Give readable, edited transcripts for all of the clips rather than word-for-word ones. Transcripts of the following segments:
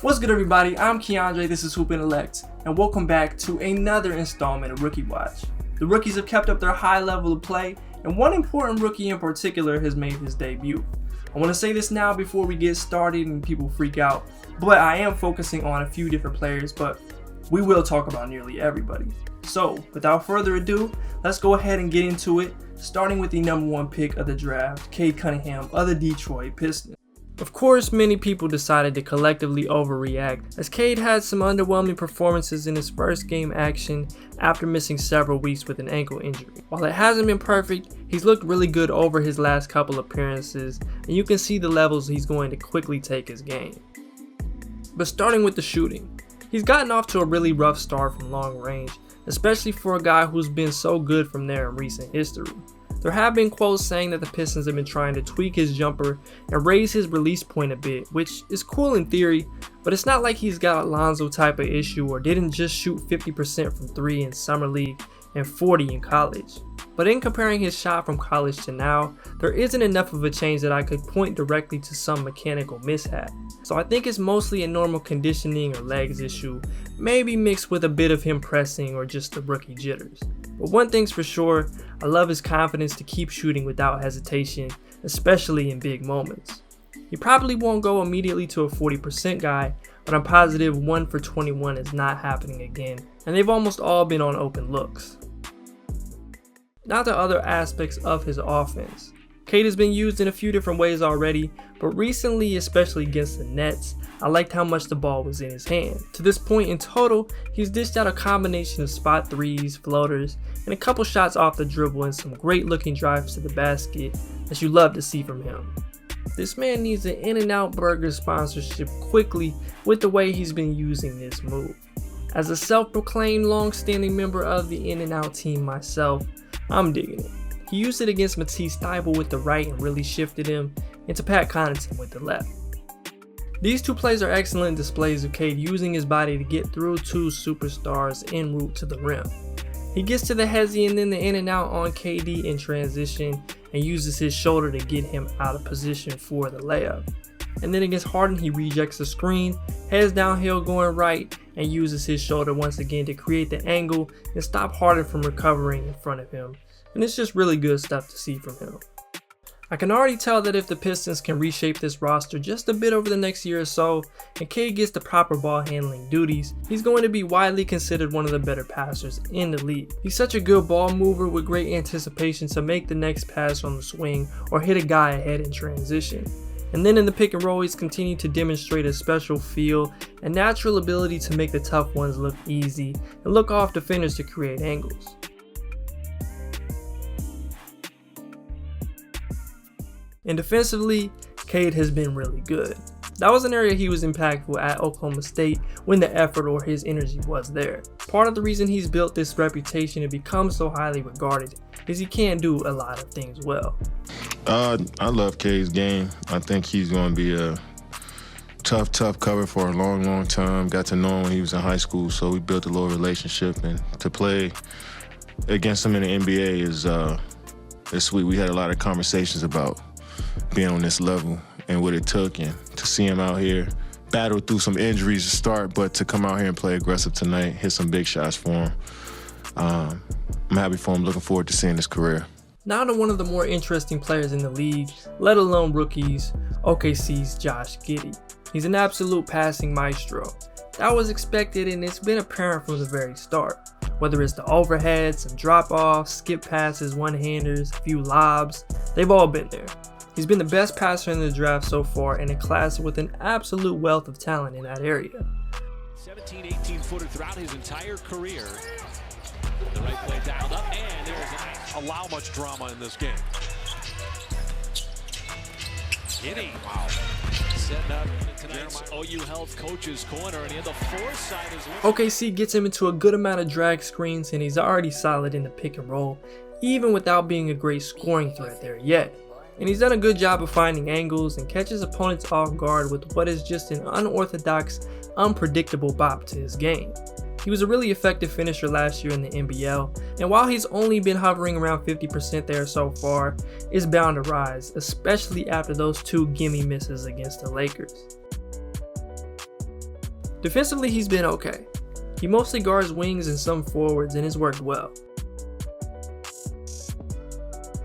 What's good, everybody? I'm Keandre, this is Intellect, and welcome back to another installment of Rookie Watch. The rookies have kept up their high level of play, and one important rookie in particular has made his debut. I want to say this now before we get started and people freak out, but I am focusing on a few different players, but we will talk about nearly everybody. So, without further ado, let's go ahead and get into it, starting with the number one pick of the draft, Cade Cunningham of the Detroit Pistons. Of course, many people decided to collectively overreact, as Cade had some underwhelming performances in his first game action after missing several weeks with an ankle injury. While it hasn't been perfect, he's looked really good over his last couple appearances, and you can see the levels he's going to quickly take his game. But starting with the shooting, he's gotten off to a really rough start from long range, especially for a guy who's been so good from there in recent history. There have been quotes saying that the Pistons have been trying to tweak his jumper and raise his release point a bit, which is cool in theory, but it's not like he's got a Lonzo type of issue or didn't just shoot 50% from 3 in summer league and 40 in college. But in comparing his shot from college to now, there isn't enough of a change that I could point directly to some mechanical mishap. So I think it's mostly a normal conditioning or legs issue, maybe mixed with a bit of him pressing or just the rookie jitters. But one thing's for sure, I love his confidence to keep shooting without hesitation, especially in big moments. He probably won't go immediately to a 40% guy, but I'm positive 1 for 21 is not happening again, and they've almost all been on open looks. Now to other aspects of his offense. Cade has been used in a few different ways already, but recently, especially against the Nets, I liked how much the ball was in his hand. To this point in total, he's dished out a combination of spot threes, floaters, and a couple shots off the dribble and some great looking drives to the basket that you love to see from him. This man needs an In-N-Out Burger sponsorship quickly with the way he's been using this move. As a self-proclaimed long-standing member of the In-N-Out team myself, I'm digging it. He used it against Matisse Thybulle with the right and really shifted him into Pat Connaughton with the left. These two plays are excellent displays of Cade using his body to get through two superstars en route to the rim. He gets to the hezzy and then the in and out on KD in transition and uses his shoulder to get him out of position for the layup. And then against Harden, he rejects the screen, heads downhill going right, and uses his shoulder once again to create the angle and stop Harden from recovering in front of him. And it's just really good stuff to see from him. I can already tell that if the Pistons can reshape this roster just a bit over the next year or so, and Cade gets the proper ball handling duties, he's going to be widely considered one of the better passers in the league. He's such a good ball mover with great anticipation to make the next pass on the swing or hit a guy ahead in transition. And then in the pick and roll, he's continued to demonstrate a special feel and natural ability to make the tough ones look easy and look off defenders to create angles. And defensively, Cade has been really good. That was an area he was impactful at Oklahoma State when the effort or his energy was there. Part of the reason he's built this reputation and become so highly regarded is he can do a lot of things well. I love Cade's game. I think he's going to be a tough cover for a long time. Got to know him when he was in high school, so we built a little relationship. And to play against him in the NBA is sweet. We had a lot of conversations about being on this level and what it took, and to see him out here battle through some injuries to start, but to come out here and play aggressive tonight, hit some big shots for him. I'm happy for him, looking forward to seeing his career. Now to one of the more interesting players in the league, let alone rookies, OKC's Josh Giddey. He's an absolute passing maestro. That was expected, and it's been apparent from the very start. Whether it's the overheads, some drop-offs, skip passes, one-handers, a few lobs, they've all been there. He's been the best passer in the draft so far in a class with an absolute wealth of talent in that area. 17, 18-footer throughout his entire career. The right play dialed up, and there's allow much drama in this game. Giddey, wow. Setting up tonight's OU Health Coach's Corner, and he had the foresight as well. OKC gets him into a good amount of drag screens, and he's already solid in the pick and roll, even without being a great scoring threat there yet. And he's done a good job of finding angles and catches opponents off guard with what is just an unorthodox, unpredictable bop to his game. He was a really effective finisher last year in the NBL, and while he's only been hovering around 50% there so far, it's bound to rise, especially after those two gimme misses against the Lakers. Defensively, he's been okay. He mostly guards wings and some forwards and has worked well.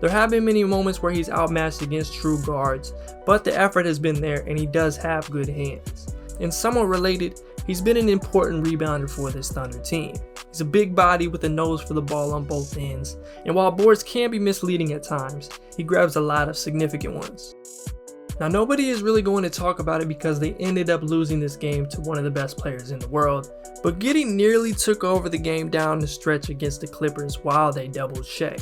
There have been many moments where he's outmatched against true guards, but the effort has been there and he does have good hands. And somewhat related, he's been an important rebounder for this Thunder team. He's a big body with a nose for the ball on both ends, and while boards can be misleading at times, he grabs a lot of significant ones. Now, nobody is really going to talk about it because they ended up losing this game to one of the best players in the world, but Giddey nearly took over the game down the stretch against the Clippers while they doubled Shea.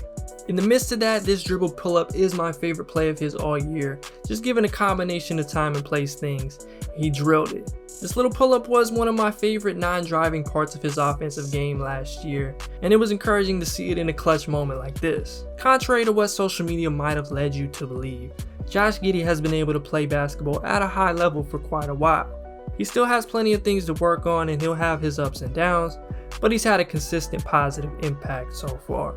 In the midst of that, this dribble pull-up is my favorite play of his all year. Just given a combination of time and place things, he drilled it. This little pull-up was one of my favorite non-driving parts of his offensive game last year, and it was encouraging to see it in a clutch moment like this. Contrary to what social media might have led you to believe, Josh Giddey has been able to play basketball at a high level for quite a while. He still has plenty of things to work on and he'll have his ups and downs, but he's had a consistent positive impact so far.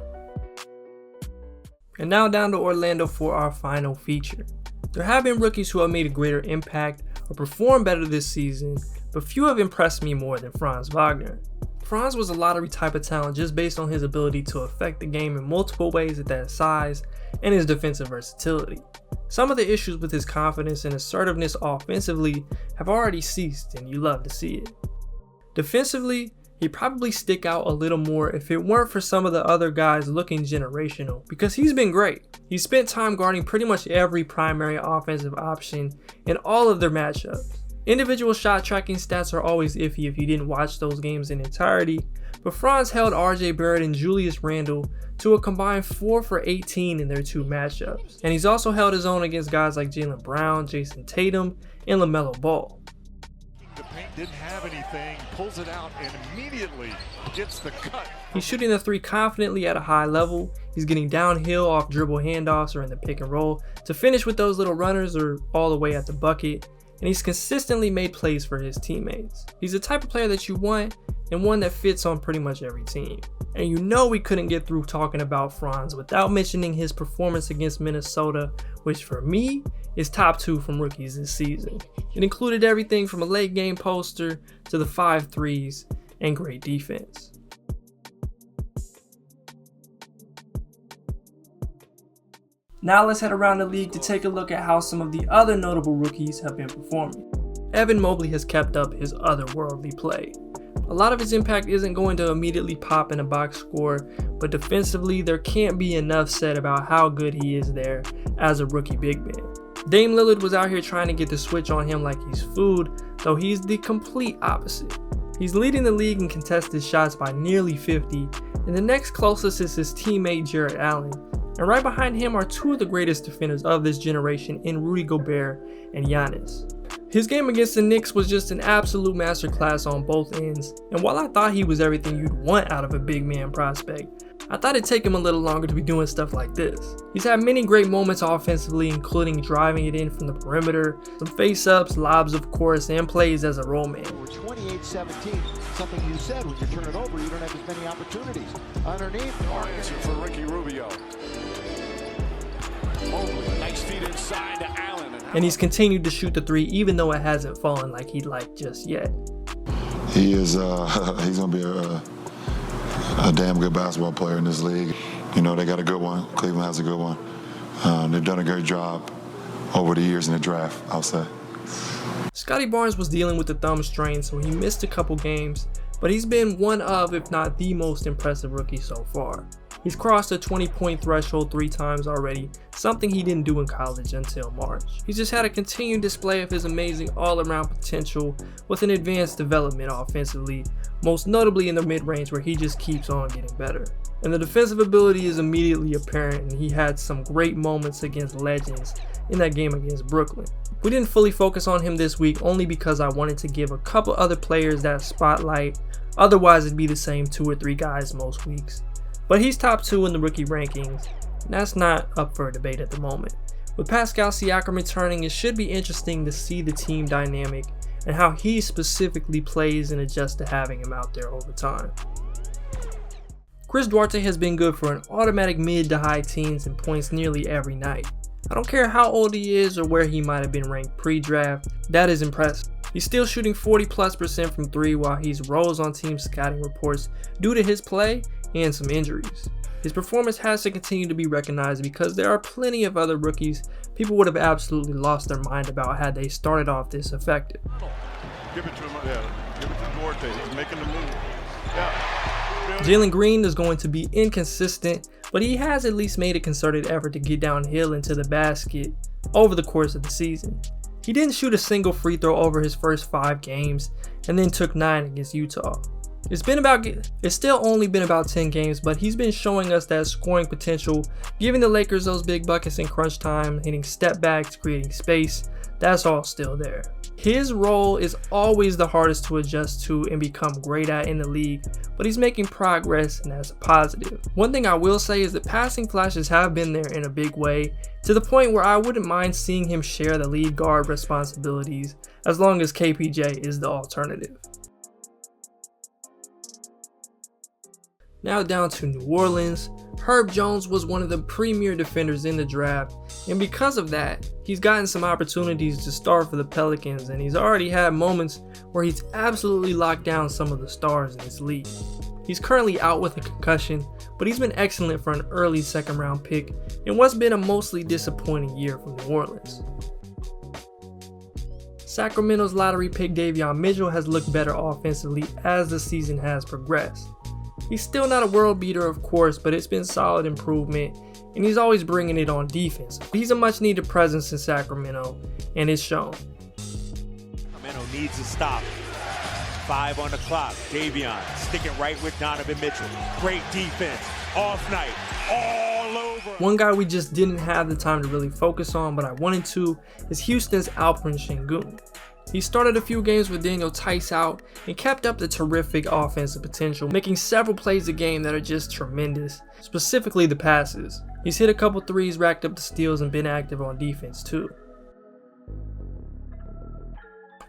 And now down to Orlando for our final feature. There have been rookies who have made a greater impact or performed better this season, but few have impressed me more than Franz Wagner. Franz was a lottery type of talent just based on his ability to affect the game in multiple ways at that size and his defensive versatility. Some of the issues with his confidence and assertiveness offensively have already ceased, and you love to see it. Defensively, he'd probably stick out a little more if it weren't for some of the other guys looking generational, because he's been great. He spent time guarding pretty much every primary offensive option in all of their matchups. Individual shot tracking stats are always iffy if you didn't watch those games in entirety, but Franz held RJ Barrett and Julius Randle to a combined 4 for 18 in their two matchups. And he's also held his own against guys like Jaylen Brown, Jason Tatum, and LaMelo Ball. The paint didn't have anything, pulls it out, and immediately gets the cut. He's shooting the three confidently at a high level. He's getting downhill off dribble handoffs or in the pick and roll to finish with those little runners or all the way at the bucket. And he's consistently made plays for his teammates. He's the type of player that you want and one that fits on pretty much every team. And you know we couldn't get through talking about Franz without mentioning his performance against Minnesota, which for me is top 2 from rookies this season. It included everything from a late game poster to the 5 threes and great defense. Now let's head around the league to take a look at how some of the other notable rookies have been performing. Evan Mobley has kept up his otherworldly play. A lot of his impact isn't going to immediately pop in a box score, but defensively there can't be enough said about how good he is there as a rookie big man. Dame Lillard was out here trying to get the switch on him like he's food, though he's the complete opposite. He's leading the league in contested shots by nearly 50, and the next closest is his teammate Jarrett Allen. And right behind him are 2 of the greatest defenders of this generation in Rudy Gobert and Giannis. His game against the Knicks was just an absolute masterclass on both ends, and while I thought he was everything you'd want out of a big man prospect, I thought it'd take him a little longer to be doing stuff like this. He's had many great moments offensively, including driving it in from the perimeter, some face-ups, lobs of course, and plays as a roll man. We're 28-17, something you said, when you turn it over, you don't have as many opportunities. Underneath, Answer for Ricky Rubio. Mobley, nice feed inside to Allen. And he's continued to shoot the 3 even though it hasn't fallen like he'd like just yet. He is, he's gonna be a damn good basketball player in this league. You know, they got a good one. Cleveland has a good one. They've done a great job over the years in the draft, I'll say. Scottie Barnes was dealing with the thumb strain, so he missed a couple games, but he's been one of, if not the most impressive rookie so far. He's crossed the 20-point threshold 3 times already, something he didn't do in college until March. He's just had a continued display of his amazing all-around potential with an advanced development offensively, most notably in the mid-range where he just keeps on getting better. And the defensive ability is immediately apparent, and he had some great moments against legends in that game against Brooklyn. We didn't fully focus on him this week only because I wanted to give a couple other players that spotlight, otherwise it'd be the same 2 or 3 guys most weeks. But he's top 2 in the rookie rankings, and that's not up for debate at the moment. With Pascal Siakam returning, it should be interesting to see the team dynamic and how he specifically plays and adjusts to having him out there over time. Chris Duarte has been good for an automatic mid to high teens and points nearly every night. I don't care how old he is or where he might have been ranked pre-draft, that is impressive. He's still shooting 40+% from 3 while he's rose on team scouting reports due to his play and some injuries. His performance has to continue to be recognized because there are plenty of other rookies people would have absolutely lost their mind about had they started off this effective. Give it to him. Yeah. Give it to Duarte. He's making the move. Yeah. Jalen Green is going to be inconsistent, but he has at least made a concerted effort to get downhill into the basket over the course of the season. He didn't shoot a single free throw over his first 5 games and then took 9 against Utah. It's still only been about 10 games, but he's been showing us that scoring potential, giving the Lakers those big buckets in crunch time, hitting step backs, creating space. That's all still there. His role is always the hardest to adjust to and become great at in the league, but he's making progress, and that's a positive. One thing I will say is that passing flashes have been there in a big way, to the point where I wouldn't mind seeing him share the lead guard responsibilities as long as KPJ is the alternative. Now down to New Orleans. Herb Jones was one of the premier defenders in the draft, and because of that, he's gotten some opportunities to start for the Pelicans, and he's already had moments where he's absolutely locked down some of the stars in this league. He's currently out with a concussion, but he's been excellent for an early second round pick in what's been a mostly disappointing year for New Orleans. Sacramento's lottery pick Davion Mitchell has looked better offensively as the season has progressed. He's still not a world beater, of course, but it's been solid improvement, and he's always bringing it on defense. He's a much needed presence in Sacramento, and it's shown. Sacramento needs to stop. 5 on the clock. Davion sticking right with Donovan Mitchell. Great defense. Off night. All over. One guy we just didn't have the time to really focus on, but I wanted to, is Houston's Alperen Sengun. He started a few games with Daniel Tice out and kept up the terrific offensive potential, making several plays a game that are just tremendous, specifically the passes. He's hit a couple threes, racked up the steals, and been active on defense too.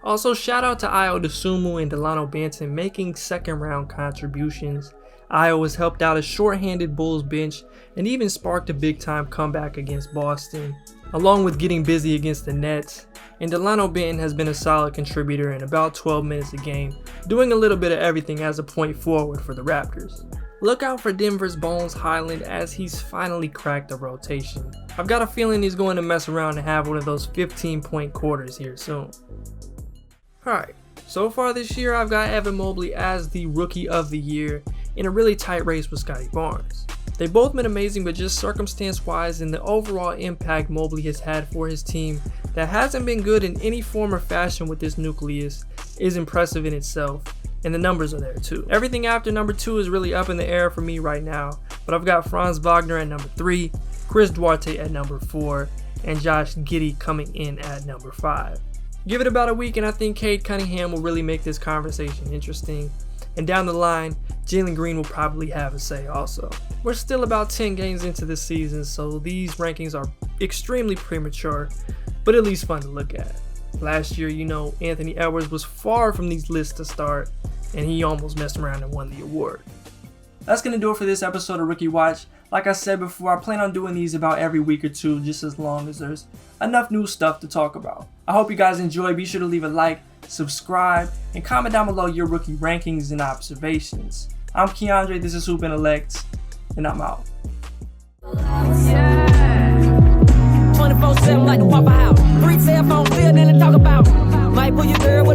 Also, shout out to Ayo Dosunmu and Delano Banton making second round contributions. Ayo has helped out a shorthanded Bulls bench and even sparked a big time comeback against Boston, along with getting busy against the Nets. And Delano Banton has been a solid contributor in about 12 minutes a game, doing a little bit of everything as a point forward for the Raptors. Look out for Denver's Bones Highland as he's finally cracked the rotation. I've got a feeling he's going to mess around and have one of those 15-point quarters here soon. Alright, so far this year I've got Evan Mobley as the Rookie of the Year in a really tight race with Scottie Barnes. They've both been amazing, but just circumstance-wise and the overall impact Mobley has had for his team that hasn't been good in any form or fashion with this nucleus is impressive in itself, and the numbers are there too. Everything after number 2 is really up in the air for me right now, but I've got Franz Wagner at number 3, Chris Duarte at number 4, and Josh Giddey coming in at number 5. Give it about a week and I think Cade Cunningham will really make this conversation interesting. And down the line, Jalen Green will probably have a say also. We're still about 10 games into the season, so these rankings are extremely premature, but at least fun to look at. Last year, Anthony Edwards was far from these lists to start, and he almost messed around and won the award. That's going to do it for this episode of Rookie Watch. Like I said before, I plan on doing these about every week or two, just as long as there's enough new stuff to talk about. I hope you guys enjoy. Be sure to leave a like, subscribe, and comment down below your rookie rankings and observations. I'm Keandre, this is Intellect, and I'm out. 24/7 like the Waffle House. 3 cell phone bill, then to talk about. Might pull your girl with